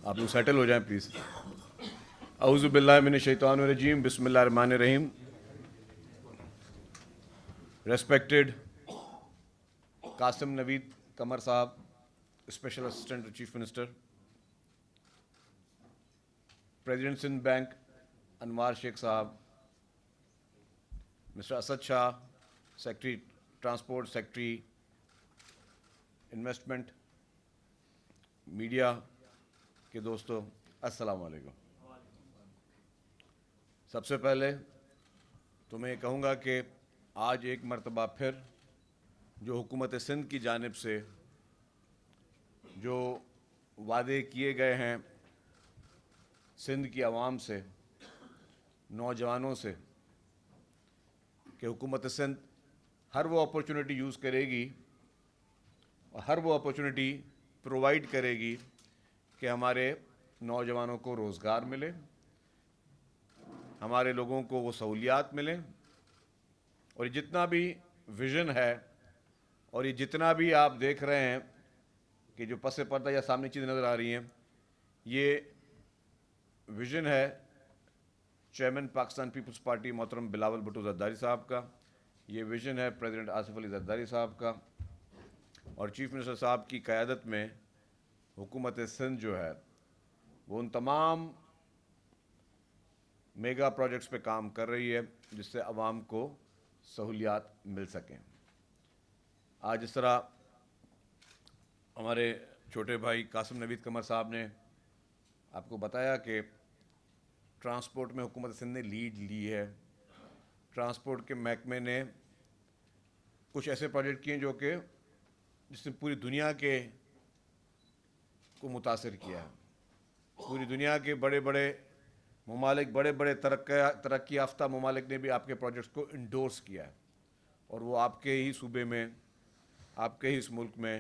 آپ لوگ سیٹل ہو جائیں پلیز. اعوذ باللہ من الشیطان الرجیم. بسم اللہ الرحمن الرحیم. ریسپیکٹڈ قاسم نوید قمر صاحب, special assistant to chief minister, president Sindh bank Anwar Shaikh صاحب, mister Asad Shah, secretary transport, secretary investment, media کے دوستوں, السلام علیکم. سب سے پہلے تو میں یہ کہوں گا کہ آج ایک مرتبہ پھر جو حکومت سندھ کی جانب سے جو وعدے کیے گئے ہیں سندھ کی عوام سے, نوجوانوں سے, کہ حکومت سندھ ہر وہ اپرچونٹی یوز کرے گی اور ہر وہ اپرچونٹی پرووائڈ کرے گی کہ ہمارے نوجوانوں کو روزگار ملے, ہمارے لوگوں کو وہ سہولیات ملیں, اور یہ جتنا بھی ویژن ہے اور یہ جتنا بھی آپ دیکھ رہے ہیں کہ جو پس پردہ یا سامنے چیزیں نظر آ رہی ہیں, یہ ویژن ہے چیئرمین پاکستان پیپلز پارٹی محترم بلاول بھٹو زرداری صاحب کا, یہ ویژن ہے پریزیڈنٹ آصف علی زرداری صاحب کا, اور چیف منسٹر صاحب کی قیادت میں حکومت سندھ جو ہے وہ ان تمام میگا پروجیکٹس پہ کام کر رہی ہے جس سے عوام کو سہولیات مل سکیں. آج اس طرح ہمارے چھوٹے بھائی قاسم نوید قمر صاحب نے آپ کو بتایا کہ ٹرانسپورٹ میں حکومت سندھ نے لیڈ لی ہے. ٹرانسپورٹ کے محکمے نے کچھ ایسے پروجیکٹ کیے جو کہ جس نے پوری دنیا کے کو متاثر کیا ہے. پوری دنیا کے بڑے بڑے ممالک, بڑے بڑے ترقی یافتہ ممالک نے بھی آپ کے پروجیکٹس کو انڈورس کیا ہے, اور وہ آپ کے ہی صوبے میں, آپ کے ہی اس ملک میں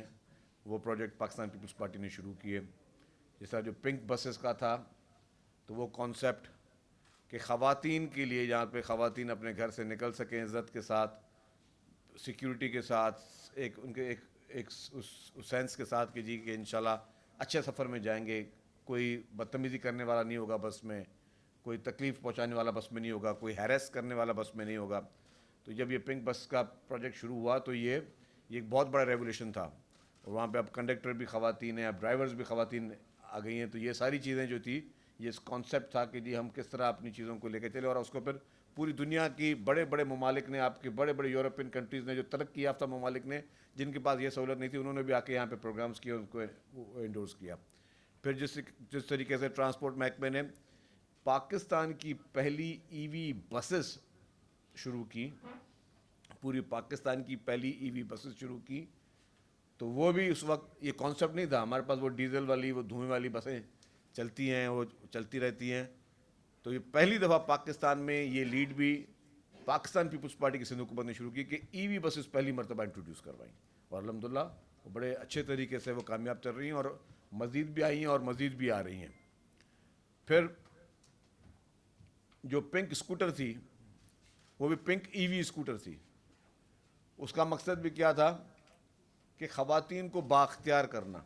وہ پروجیکٹ پاکستان پیپلز پارٹی نے شروع کیے. جس طرح جو پنک بسز کا تھا, تو وہ کانسیپٹ کہ خواتین کے لیے جہاں پہ خواتین اپنے گھر سے نکل سکیں عزت کے ساتھ, سیکیورٹی کے ساتھ, ایک ان کے ایک اس سینس کے ساتھ کہ جی کہ انشاءاللہ اچھے سفر میں جائیں گے, کوئی بدتمیزی کرنے والا نہیں ہوگا بس میں, کوئی تکلیف پہنچانے والا بس میں نہیں ہوگا, کوئی ہیریس کرنے والا بس میں نہیں ہوگا. تو جب یہ پنک بس کا پروجیکٹ شروع ہوا تو یہ ایک بہت بڑا ریولیوشن تھا, اور وہاں پہ اب کنڈکٹر بھی خواتین ہیں, اب ڈرائیورز بھی خواتین آ گئی ہیں. تو یہ ساری چیزیں جو تھی, یہ اس کانسیپٹ تھا کہ جی ہم کس طرح اپنی چیزوں کو لے کے چلے, اور اس کو پھر پوری دنیا کی بڑے بڑے ممالک نے, آپ کے بڑے بڑے یورپین کنٹریز نے, جو ترقی یافتہ ممالک نے, جن کے پاس یہ سہولت نہیں تھی, انہوں نے بھی آ کے یہاں پہ پروگرامز کیے, ان کو انڈورس کیا. پھر جس طریقے سے ٹرانسپورٹ محکمے نے پاکستان کی پہلی ای وی بسز شروع کی, پوری پاکستان کی پہلی ای وی بسز شروع کی, تو وہ بھی اس وقت یہ کانسیپٹ نہیں تھا. ہمارے پاس وہ ڈیزل والی, وہ دھوئیں والی بسیں چلتی ہیں, وہ چلتی رہتی ہیں. تو یہ پہلی دفعہ پاکستان میں یہ لیڈ بھی پاکستان پیپلز پارٹی کی سندھ حکومت نے شروع کی کہ ای وی بسز پہلی مرتبہ انٹروڈیوس کروائیں, اور الحمدللہ وہ بڑے اچھے طریقے سے وہ کامیاب چل رہی ہیں, اور مزید بھی آئی ہیں اور مزید بھی آ رہی ہیں. پھر جو پنک اسکوٹر تھی, وہ بھی پنک ای وی اسکوٹر تھی. اس کا مقصد بھی کیا تھا کہ خواتین کو بااختیار کرنا.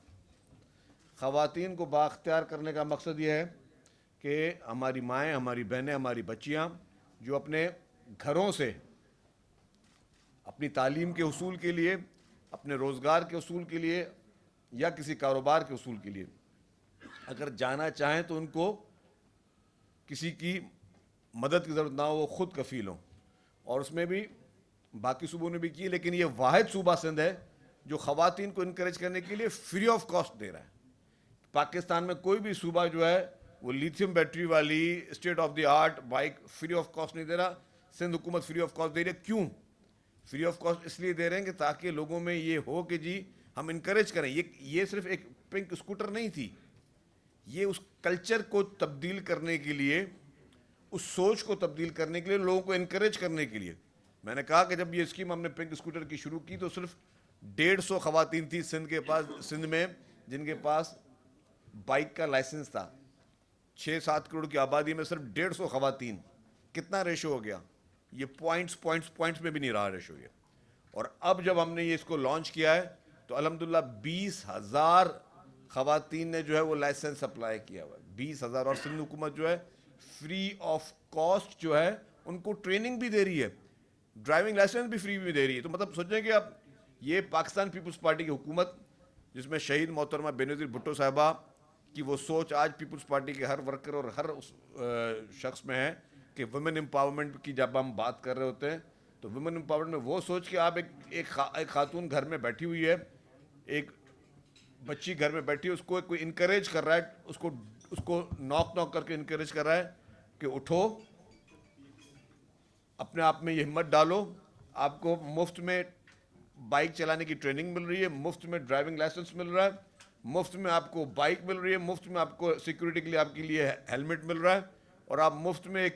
خواتین کو بااختیار کرنے کا مقصد یہ ہے کہ ہماری مائیں, ہماری بہنیں, ہماری بچیاں جو اپنے گھروں سے اپنی تعلیم کے حصول کے لیے, اپنے روزگار کے حصول کے لیے, یا کسی کاروبار کے حصول کے لیے اگر جانا چاہیں تو ان کو کسی کی مدد کی ضرورت نہ ہو, وہ خود کفیل ہوں. اور اس میں بھی باقی صوبوں نے بھی کی, لیکن یہ واحد صوبہ سندھ ہے جو خواتین کو انکریج کرنے کے لیے فری آف کاسٹ دے رہا ہے. پاکستان میں کوئی بھی صوبہ جو ہے وہ لیتھیم بیٹری والی state of the art bike free of cost نہیں دے رہا. سندھ حکومت فری آف کاسٹ دے رہی ہے. کیوں فری آف کاسٹ؟ اس لیے دے رہے ہیں کہ تاکہ لوگوں میں یہ ہو کہ جی ہم انکریج کریں. یہ صرف ایک پنک اسکوٹر نہیں تھی, یہ اس کلچر کو تبدیل کرنے کے لیے, اس سوچ کو تبدیل کرنے کے لیے, لوگوں کو انکریج کرنے کے لیے. میں نے کہا کہ جب یہ اسکیم ہم نے پنک اسکوٹر کی شروع کی تو صرف 150 خواتین تھی سندھ کے پاس, سندھ میں, جن کے پاس بائک کا لائسنس تھا. 6-7 کروڑ کی آبادی میں صرف 150 خواتین. کتنا ریشو ہو گیا؟ یہ پوائنٹس میں بھی نہیں رہا ریشو یہ. اور اب جب ہم نے یہ اس کو لانچ کیا ہے تو الحمدللہ 20,000 خواتین نے جو ہے وہ لائسنس اپلائی کیا ہوا ہے 20,000, اور سندھ حکومت جو ہے فری آف کاسٹ جو ہے ان کو ٹریننگ بھی دے رہی ہے, ڈرائیونگ لائسنس بھی فری میں دے رہی ہے. تو مطلب سوچیں کہ اب یہ پاکستان پیپلز پارٹی کی حکومت, جس میں شہید محترمہ بینظیر بھٹو صاحبہ کی وہ سوچ آج پیپلز پارٹی کے ہر ورکر اور ہر شخص میں ہے کہ ویمن امپاورمنٹ کی جب ہم بات کر رہے ہوتے ہیں تو ویمن امپاورمنٹ میں وہ سوچ کہ آپ ایک خاتون گھر میں بیٹھی ہوئی ہے, ایک بچی گھر میں بیٹھی ہے, اس کو کوئی انکریج کر رہا ہے, اس کو ناک کر کے انکریج کر رہا ہے کہ اٹھو, اپنے آپ میں یہ ہمت ڈالو, آپ کو مفت میں بائک چلانے کی ٹریننگ مل رہی ہے, مفت میں ڈرائیونگ لائسنس مل رہا ہے, مفت میں آپ کو بائک مل رہی ہے, مفت میں آپ کو سیکورٹی کے لیے آپ کے لیے ہیلمٹ مل رہا ہے, اور آپ مفت میں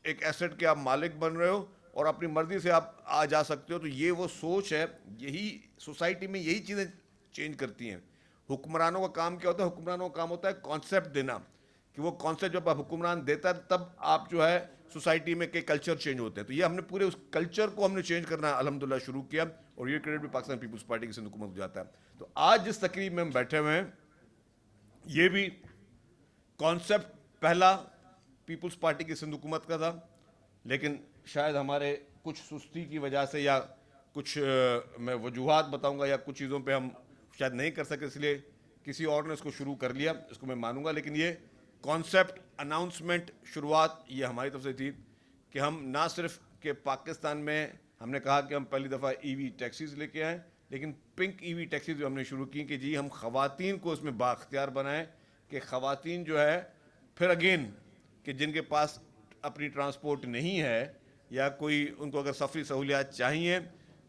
ایک ایسٹ کے آپ مالک بن رہے ہو اور اپنی مرضی سے آپ آ جا سکتے ہو. تو یہ وہ سوچ ہے, یہی سوسائٹی میں یہی چیزیں چینج کرتی ہیں. حکمرانوں کا کام کیا ہوتا ہے؟ حکمرانوں کا کام ہوتا ہے کانسیپٹ دینا, کہ وہ کانسیپٹ جب آپ حکمران دیتا ہے تب آپ جو ہے سوسائٹی میں کہ کلچر چینج ہوتے ہیں. تو یہ ہم نے پورے اس کلچر کو ہم نے چینج کرنا الحمدللہ شروع کیا, اور یہ کریڈٹ بھی پاکستان پیپلز پارٹی کی سندھ حکومت کو جاتا ہے. تو آج جس تقریب میں ہم بیٹھے ہوئے ہیں یہ بھی کانسیپٹ پہلا پیپلز پارٹی کی سندھ حکومت کا تھا, لیکن شاید ہمارے کچھ سستی کی وجہ سے یا کچھ میں وجوہات بتاؤں گا یا کچھ چیزوں پہ ہم شاید نہیں کر سکے, اس لیے کسی اور نے اس کو شروع کر لیا, اس کو میں مانوں گا. لیکن یہ کانسیپٹ اناؤنسمنٹ شروعات یہ ہماری طرف سے تھی کہ ہم نہ صرف کہ پاکستان میں ہم نے کہا کہ ہم پہلی دفعہ ای وی ٹیکسیز لے کے آئیں, لیکن پنک ای وی ٹیکسیز جو ہم نے شروع کی کہ جی ہم خواتین کو اس میں بااختیار بنائیں, کہ خواتین جو ہے پھر اگین کہ جن کے پاس اپنی ٹرانسپورٹ نہیں ہے یا کوئی ان کو اگر سفری سہولیات چاہیے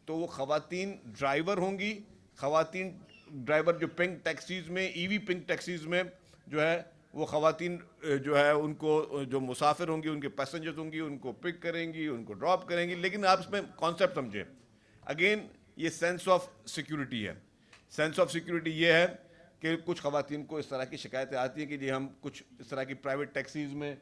تو وہ خواتین ڈرائیور ہوں گی. خواتین ڈرائیور جو پنک ٹیکسیز میں ای وی پنک ٹیکسیز میں جو ہے وہ خواتین جو ہے ان کو جو مسافر ہوں گی, ان کے پیسنجرز ہوں گی, ان کو پک کریں گی, ان کو ڈراپ کریں گی. لیکن آپ اس میں کانسیپٹ سمجھیں, اگین یہ سینس آف سیکیورٹی ہے. سینس آف سیکیورٹی یہ ہے کہ کچھ خواتین کو اس طرح کی شکایتیں آتی ہیں کہ جی ہم کچھ اس طرح کی پرائیویٹ ٹیکسیز میں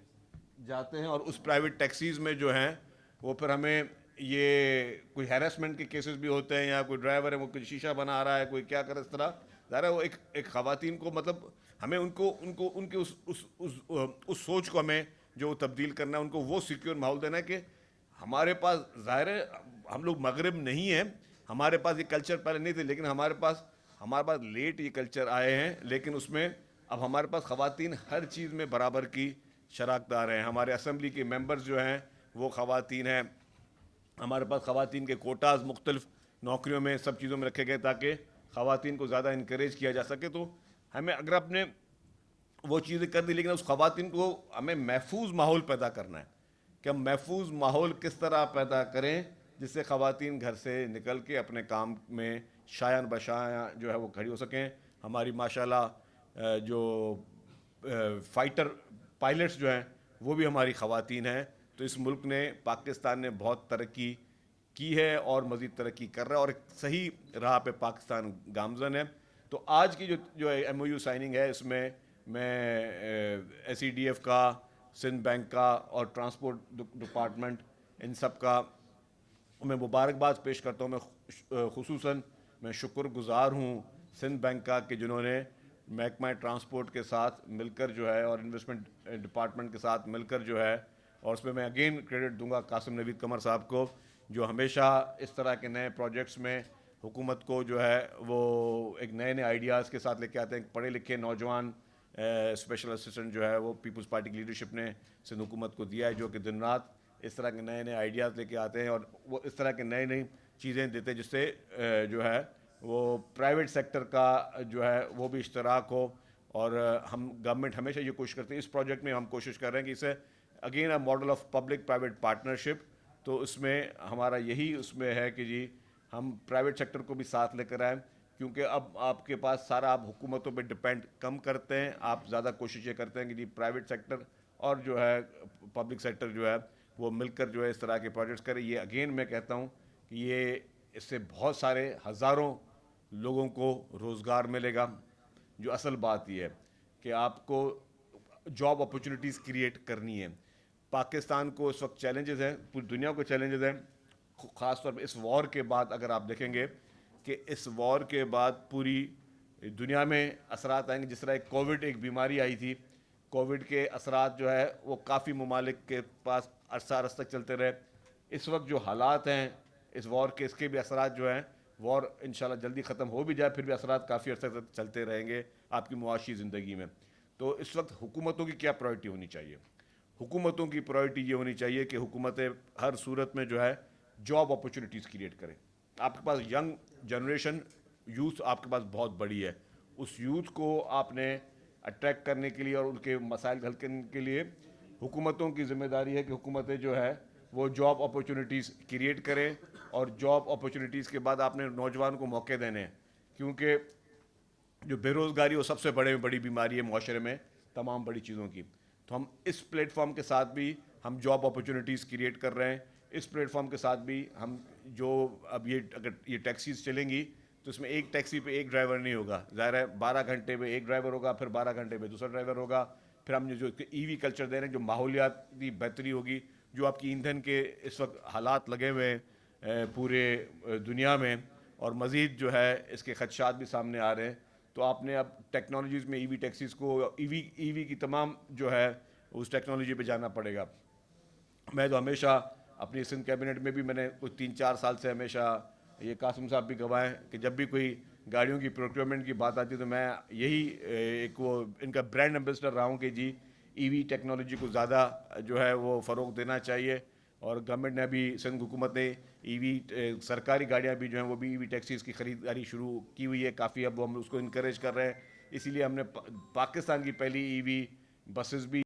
جاتے ہیں اور اس پرائیویٹ ٹیکسیز میں جو ہیں وہ پھر ہمیں یہ کوئی ہیراسمنٹ کے کیسز بھی ہوتے ہیں, یا کوئی ڈرائیور ہے وہ کوئی شیشہ بنا رہا ہے, کوئی کیا کر اس طرح. ظاہر ہے وہ ایک خواتین کو مطلب ہمیں ان کے اس سوچ کو ہمیں جو تبدیل کرنا ہے, ان کو وہ سیکیور ماحول دینا ہے کہ ہمارے پاس ظاہر ہے ہم لوگ مغرب نہیں ہیں, ہمارے پاس یہ کلچر پہلے نہیں تھے, لیکن ہمارے پاس لیٹ یہ کلچر آئے ہیں, لیکن اس میں اب ہمارے پاس خواتین ہر چیز میں برابر کی شراکت دار ہیں. ہمارے اسمبلی کے ممبرز جو ہیں وہ خواتین ہیں, ہمارے پاس خواتین کے کوٹاز مختلف نوکریوں میں سب چیزوں میں رکھے گئے تاکہ خواتین کو زیادہ انکریج کیا جا سکے. تو ہمیں اگر اپنے وہ چیزیں کر دی, لیکن اس خواتین کو ہمیں محفوظ ماحول پیدا کرنا ہے کہ ہم محفوظ ماحول کس طرح پیدا کریں جس سے خواتین گھر سے نکل کے اپنے کام میں شایان بشایاں جو ہے وہ کھڑی ہو سکیں. ہماری ماشاءاللہ جو فائٹر پائلٹس جو ہیں وہ بھی ہماری خواتین ہیں. تو اس ملک نے پاکستان نے بہت ترقی کی ہے اور مزید ترقی کر رہا ہے اور ایک صحیح راہ پہ پاکستان گامزن ہے. تو آج کی جو ایم او یو سائننگ ہے اس میں ایس ای ڈی ایف کا, سندھ بینک کا اور ٹرانسپورٹ ڈپارٹمنٹ ان سب کا میں مبارکباد پیش کرتا ہوں. میں خصوصاً میں شکر گزار ہوں سندھ بینک کا کہ جنہوں نے محکمہ ٹرانسپورٹ کے ساتھ مل کر جو ہے اور انویسٹمنٹ ڈپارٹمنٹ کے ساتھ مل کر جو ہے, اور اس میں اگین کریڈٹ دوں گا قاسم نوید قمر صاحب کو جو ہمیشہ اس طرح کے نئے پروجیکٹس میں حکومت کو جو ہے وہ ایک نئے آئیڈیاز کے ساتھ لے کے آتے ہیں. پڑھے لکھے نوجوان اسپیشل اسسٹنٹ جو ہے وہ پیپلز پارٹی کی لیڈرشپ نے سندھ حکومت کو دیا ہے, جو کہ دن رات اس طرح کے نئے آئیڈیاز لے کے آتے ہیں اور وہ اس طرح کے نئی چیزیں دیتے ہیں جس سے جو ہے وہ پرائیویٹ سیکٹر کا جو ہے وہ بھی اشتراک ہو. اور ہم گورنمنٹ ہمیشہ یہ کوشش کرتے ہیں, اس پروجیکٹ میں ہم کوشش کر رہے ہیں کہ اسے again a model of public private partnership. تو اس میں ہمارا یہی اس میں ہے کہ جی ہم پرائیویٹ سیکٹر کو بھی ساتھ لے کر آئیں, کیونکہ اب آپ کے پاس سارا آپ حکومتوں پہ ڈپینڈ کم کرتے ہیں, آپ زیادہ کوشش یہ کرتے ہیں کہ جی پرائیویٹ سیکٹر اور جو ہے پبلک سیکٹر جو ہے وہ مل کر جو ہے اس طرح کے پروجیکٹس کریں. یہ اگین میں کہتا ہوں کہ یہ اس سے بہت سارے ہزاروں لوگوں کو روزگار ملے گا. جو اصل بات یہ ہے کہ آپ کو جاب اپرچونیٹیز کریٹ کرنی ہے. پاکستان کو اس وقت چیلنجز ہیں, پوری دنیا کو چیلنجز ہیں, خاص طور پہ اس وار کے بعد. اگر آپ دیکھیں گے کہ اس وار کے بعد پوری دنیا میں اثرات آئیں گے. جس طرح ایک کووڈ ایک بیماری آئی تھی, کووڈ کے اثرات جو ہے وہ کافی ممالک کے پاس عرصہ عرص تک چلتے رہے. اس وقت جو حالات ہیں اس وار کے, اس کے بھی اثرات جو ہیں, وار انشاءاللہ جلدی ختم ہو بھی جائے پھر بھی اثرات کافی عرصے تک چلتے رہیں گے آپ کی معاشی زندگی میں. تو اس وقت حکومتوں کی کیا پرائرٹی ہونی چاہیے؟ حکومتوں کی پرائرٹی یہ ہونی چاہیے کہ حکومتیں ہر صورت میں جو ہے جاب اپرچونیٹیز کریٹ کریں. آپ کے پاس ینگ جنریشن یوتھ آپ کے پاس بہت بڑی ہے. اس یوتھ کو آپ نے اٹریکٹ کرنے کے لیے اور ان کے مسائل حل کرنے کے لیے حکومتوں کی ذمہ داری ہے کہ حکومتیں جو ہے وہ جاب اپرچونیٹیز کریٹ کریں. اور جاب اپرچونیٹیز کے بعد آپ نے نوجوان کو موقع دینے ہیں, کیونکہ جو بے روزگاری وہ سب سے بڑی بیماری ہے معاشرے میں تمام بڑی چیزوں کی. تو ہم اس پلیٹ فارم کے ساتھ بھی ہم جاب اپرچونیٹیز کریٹ کر رہے ہیں. اس پلیٹ فارم کے ساتھ بھی ہم جو اب یہ اگر یہ ٹیکسیز چلیں گی تو اس میں ایک ٹیکسی پہ ایک ڈرائیور نہیں ہوگا. ظاہر ہے 12 گھنٹے پہ ایک ڈرائیور ہوگا, پھر 12 گھنٹے پہ دوسرا ڈرائیور ہوگا. پھر ہم نے جو ای وی کلچر دے رہے ہیں, جو ماحولیاتی بہتری ہوگی, جو آپ کی ایندھن کے اس وقت حالات لگے ہوئے ہیں پورے دنیا میں, اور مزید جو ہے اس کے خدشات بھی سامنے آ رہے ہیں. تو آپ نے اب ٹیکنالوجیز میں ای وی ٹیکسیز کو ای وی کی تمام جو ہے اس ٹیکنالوجی پہ جانا پڑے گا. میں تو ہمیشہ اپنی سندھ کیبنٹ میں بھی میں نے کچھ 3-4 سال سے ہمیشہ, یہ قاسم صاحب بھی گواہ ہیں کہ جب بھی کوئی گاڑیوں کی پروکیورمنٹ کی بات آتی ہے تو میں یہی ایک وہ ان کا برانڈ ایمبیسڈر رہا ہوں کہ جی ای وی ٹیکنالوجی کو زیادہ جو ہے وہ فروغ دینا چاہیے. اور گورنمنٹ نے ابھی, سندھ حکومت نے ای وی سرکاری گاڑیاں بھی جو ہیں وہ بھی ای وی ٹیکسیز کی خریداری شروع کی ہوئی ہے کافی. اب ہم اس کو انکریج کر رہے ہیں, اسی لیے ہم نے پاکستان کی پہلی ای وی بسز بھی